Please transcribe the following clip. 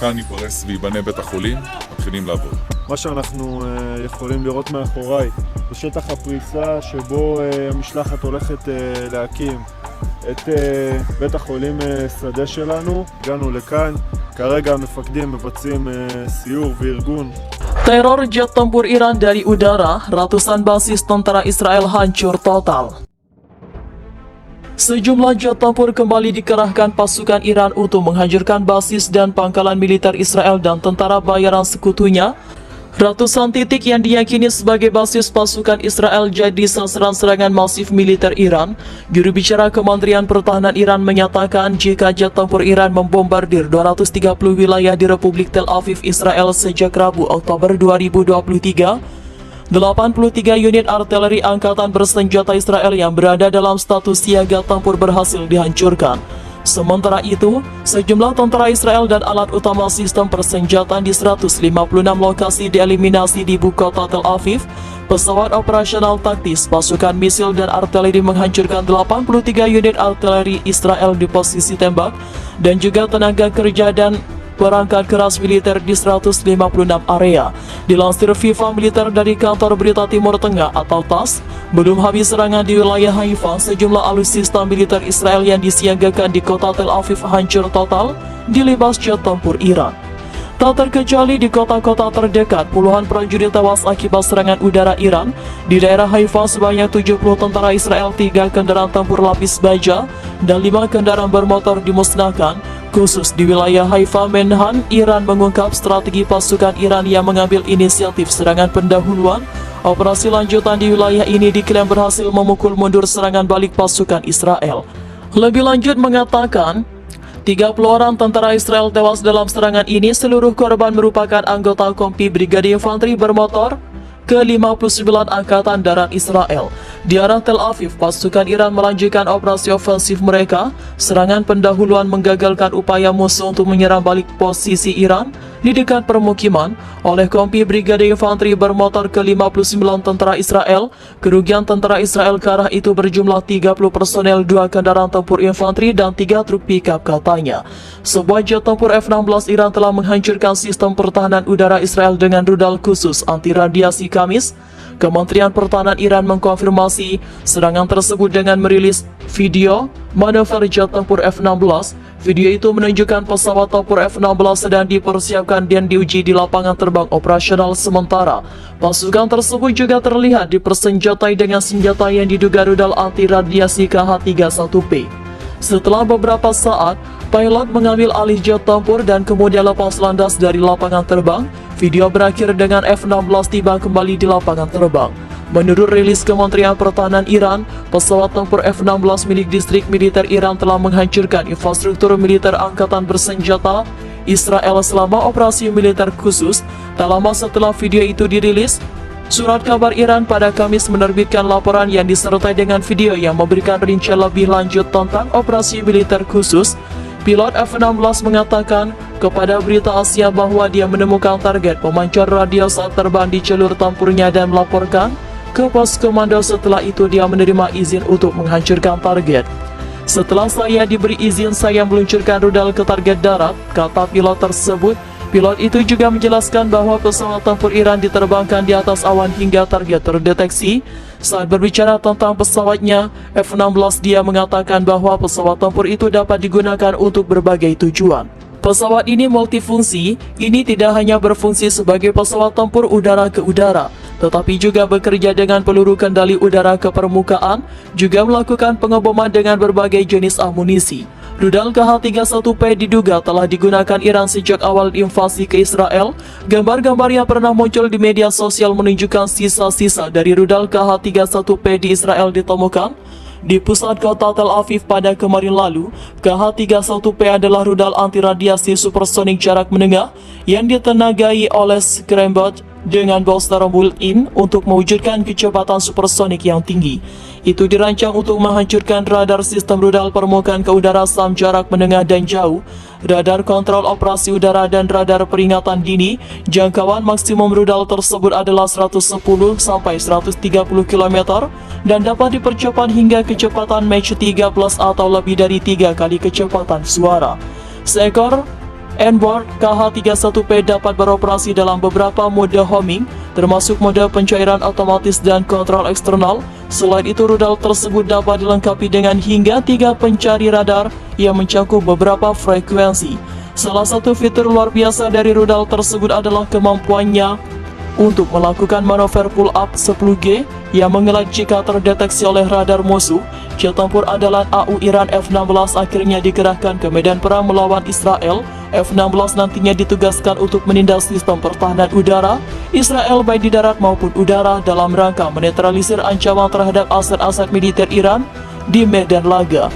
כאן ייפרס וייבנה בית החולים, מתחילים לעבוד. מה שאנחנו יכולים לראות מאחוריי בשטח הפריסה שבו המשלחת הולכת להקים את בית החולים שדה שלנו. הגענו לכאן, כרגע המפקדים מבצעים סיור וארגון. Teror jet tempur Iran dari udara, ratusan basis tentara Israel hancur total. Sejumlah jet tempur kembali dikerahkan pasukan Iran untuk menghancurkan basis dan pangkalan militer Israel dan tentara bayaran sekutunya. Ratusan titik yang diyakini sebagai basis pasukan Israel jadi sasaran serangan masif militer Iran. Juru bicara Kementerian Pertahanan Iran menyatakan jika jet tempur Iran membombardir 230 wilayah di Republik Tel Aviv, Israel sejak Rabu, Oktober 2023, 83 unit artileri angkatan bersenjata Israel yang berada dalam status siaga tempur berhasil dihancurkan. Sementara itu, sejumlah tentara Israel dan alat utama sistem persenjataan di 156 lokasi dieliminasi di ibu kota Tel Aviv. Pesawat operasional taktis, pasukan misil dan artileri menghancurkan 83 unit artileri Israel di posisi tembak dan juga tenaga kerja dan perangkat keras militer di 156 area. Dilansir FIFA Militer dari Kantor Berita Timur Tengah atau TASS, belum habis serangan di wilayah Haifa, sejumlah alutsista militer Israel yang disiagakan di kota Tel Aviv hancur total dilibas jet tempur Iran. Tak terkecuali di kota-kota terdekat, puluhan prajurit tewas akibat serangan udara Iran. Di daerah Haifa sebanyak 70 tentara Israel, 3 kendaraan tempur lapis baja, dan 5 kendaraan bermotor dimusnahkan. Khusus di wilayah Haifa, Menhan Iran mengungkap strategi pasukan Iran yang mengambil inisiatif serangan pendahuluan. Operasi lanjutan di wilayah ini diklaim berhasil memukul mundur serangan balik pasukan Israel. Lebih lanjut mengatakan, 30 orang tentara Israel tewas dalam serangan ini. Seluruh korban merupakan anggota Kompi Brigade Infanteri Bermotor ke-59 Angkatan Darat Israel. Di arah Tel Aviv, pasukan Iran melanjutkan operasi ofensif mereka. Serangan pendahuluan menggagalkan upaya musuh untuk menyerang balik posisi Iran di dekat permukiman oleh Kompi Brigade Infanteri Bermotor ke-59 tentara Israel. Kerugian tentara Israel ke arah itu berjumlah 30 personel, 2 kendaraan tempur infanteri dan 3 truk pickup katanya. Sebuah jet tempur F-16 Iran telah menghancurkan sistem pertahanan udara Israel dengan rudal khusus anti radiasi Kamis. Kementerian Pertahanan Iran mengkonfirmasi serangan tersebut dengan merilis video manuver jet tempur F-16. Video itu menunjukkan pesawat tempur F-16 sedang dipersiapkan dan diuji di lapangan terbang operasional sementara. Pasukan tersebut juga terlihat dipersenjatai dengan senjata yang diduga rudal anti radiasi KH-31P. Setelah beberapa saat, pilot mengambil alih jet tempur dan kemudian lepas landas dari lapangan terbang. Video berakhir dengan F-16 tiba kembali di lapangan terbang. Menurut rilis Kementerian Pertahanan Iran, pesawat tempur F-16 milik distrik militer Iran telah menghancurkan infrastruktur militer angkatan bersenjata Israel selama operasi militer khusus. Tak lama setelah video itu dirilis, Surat Kabar Iran pada Kamis menerbitkan laporan yang disertai dengan video yang memberikan rincian lebih lanjut tentang operasi militer khusus. Pilot F-16 mengatakan kepada Berita Asia bahwa dia menemukan target pemancar radio saat terbang di jalur tempurnya dan melaporkan ke pos komando. Setelah itu dia menerima izin untuk menghancurkan target. Setelah saya diberi izin, saya meluncurkan rudal ke target darat, kata pilot tersebut. Pilot itu juga menjelaskan bahwa pesawat tempur Iran diterbangkan di atas awan hingga target terdeteksi. Saat berbicara tentang pesawatnya F-16, dia mengatakan bahwa pesawat tempur itu dapat digunakan untuk berbagai tujuan. Pesawat ini multifungsi. Ini tidak hanya berfungsi sebagai pesawat tempur udara ke udara, tetapi juga bekerja dengan peluru kendali udara ke permukaan, juga melakukan pengeboman dengan berbagai jenis amunisi. Rudal KH-31P diduga telah digunakan Iran sejak awal invasi ke Israel. Gambar-gambar yang pernah muncul di media sosial menunjukkan sisa-sisa dari rudal KH-31P di Israel ditemukan di pusat kota Tel Aviv pada kemarin lalu. KH-31P adalah rudal anti radiasi supersonik jarak menengah yang ditenagai oleh Scramjet dengan booster built-in untuk mewujudkan kecepatan supersonik yang tinggi. Itu dirancang untuk menghancurkan radar sistem rudal permukaan ke udara SAM jarak menengah dan jauh, radar kontrol operasi udara dan radar peringatan dini. Jangkauan maksimum rudal tersebut adalah 110 sampai 130 km dan dapat dipercepat hingga kecepatan Mach 3+ atau lebih dari 3 kali kecepatan suara. Seekor Enbor KH-31P dapat beroperasi dalam beberapa mode homing, termasuk mode pencairan otomatis dan kontrol eksternal. Selain itu, rudal tersebut dapat dilengkapi dengan hingga 3 pencari radar yang mencakup beberapa frekuensi. Salah satu fitur luar biasa dari rudal tersebut adalah kemampuannya untuk melakukan manuver pull-up 10G yang mengelak jika terdeteksi oleh radar musuh. Jet tempur andalan AU Iran F-16 akhirnya dikerahkan ke medan perang melawan Israel. F-16 nantinya ditugaskan untuk menindak sistem pertahanan udara Israel baik di darat maupun udara dalam rangka menetralisir ancaman terhadap aset-aset militer Iran di medan laga.